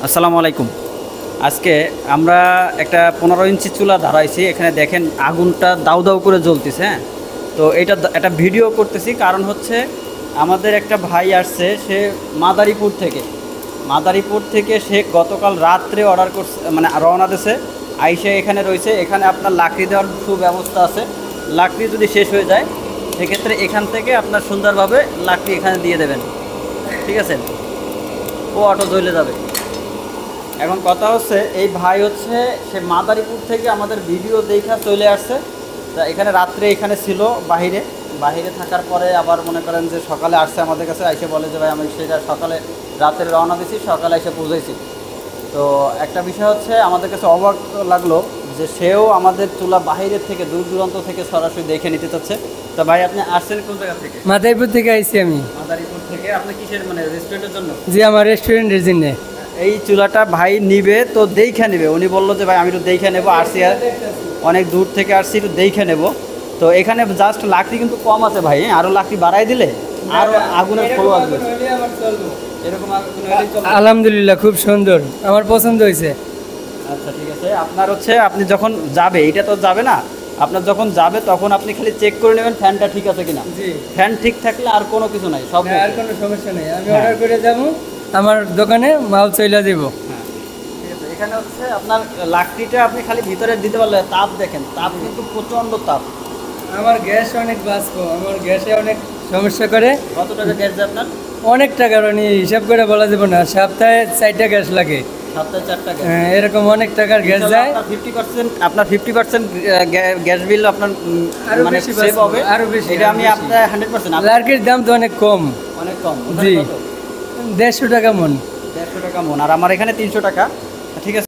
আসসালামু আলাইকুম। আজকে আমরা একটা 15 ইঞ্চি চুলা ধরাইছি। এখানে দেখেন আগুনটা দাউ দাউ করে জ্বলতেছে। হ্যাঁ, তো এটা একটা ভিডিও করতেছি, কারণ হচ্ছে আমাদের একটা ভাই আসছে, সে মাদারীপুর থেকে সে গতকাল রাত্রে অর্ডার করছে, মানে রওনা দিয়েছে, আইসে এখানে রয়েছে। এখানে আপনার লাকড়ি দেওয়ার সুব্যবস্থা আছে। লাকড়ি যদি শেষ হয়ে যায় সেক্ষেত্রে এখান থেকে আপনার সুন্দরভাবে লাকড়ি এখানে দিয়ে দেবেন, ঠিক আছে? ও অটো জ্বলে যাবে। এখন কথা হচ্ছে, এই ভাই হচ্ছে সে মাদারীপুর থেকে আমাদের ভিডিও দেখা চলে আসছে। তা এখানে রাত্রে এখানে ছিল, বাহিরে থাকার পরে আবার মনে করেন যে সকালে আসছে আমাদের কাছে, এসে বলে যে ভাই আমি সেটা সকালে রাত্রে রওনা দিছি, সকালে এসে পৌঁছেছি। তো একটা বিষয় হচ্ছে আমাদের কাছে অবাক লাগলো যে সেও আমাদের চুলা বাহিরের থেকে দূর দূরান্ত থেকে সরাসরি দেখে নিতে চাচ্ছে। তা ভাই আপনি আসছেন কোন জায়গা থেকে? মাদারীপুর থেকে আইছি আমি। মাদারীপুর থেকে। আপনি কিসের, মানে রেস্টুরেন্টের জন্য? জি, আমার রেস্টুরেন্টের জন্য। এই চুলাটা ভাই নিবে, তো দেখে নেবে। উনি বললো যে ভাই আমি একটু দেখে নেবো, আসছি আর অনেক দূর থেকে আসছি, একটু দেখে নেব। তো এখানে জাস্ট লাকড়ি কিন্তু কম আছে ভাই, আরও লাকড়ি বাড়াই দিলে আরও আগুনের ফ্লো আসবে। এরকম আগুন হলেই চলবে। আলহামদুলিল্লাহ, খুব সুন্দর, আমার পছন্দ হয়েছে। আচ্ছা ঠিক আছে। আপনার হচ্ছে আপনি যখন যাবে, এটা তো যাবে না, আপনার যখন যাবে তখন আপনি খালি চেক করে নেবেন ফ্যানটা ঠিক আছে কিনা। জি, ফ্যান ঠিক থাকলে আর কোনো কিছু নাই, সব আর কোনো সমস্যা নেই। আমি হ্যাঁ। অর্ডার করে যাব, আমার দোকানে মাল চলে দেব। হ্যাঁ ঠিক আছে। এখানে হচ্ছে আপনার লাকড়িটা আপনি খালি ভিতরে দিতে পারলে, তাপ দেখেন, তাপ কিন্তু প্রচণ্ড তাপ। আমার গ্যাস অনেক বাঁচবো, আমার গ্যাসে অনেক সমস্যা করে। কত টাকা গ্যাস দেয় আপনার? অনেক টাকার হিসাব করে বলা যাবে না, সপ্তাহে 4টা গ্যাস লাগে। সপ্তাহে 4টা গ্যাস? হ্যাঁ, এরকম অনেক টাকার গ্যাস যায়। আপনার 50% গ্যাস বিল আপনার আরো মানে বেশি সেভ হবে, আরো বেশি। এটা আমি আপনার 100%। লাকড়ির দাম তো অনেক কম। অনেক কম? জি, 150 টাকা মন। 150 টাকা মন, আর আমার এখানে 300 টাকা। ঠিক আছে।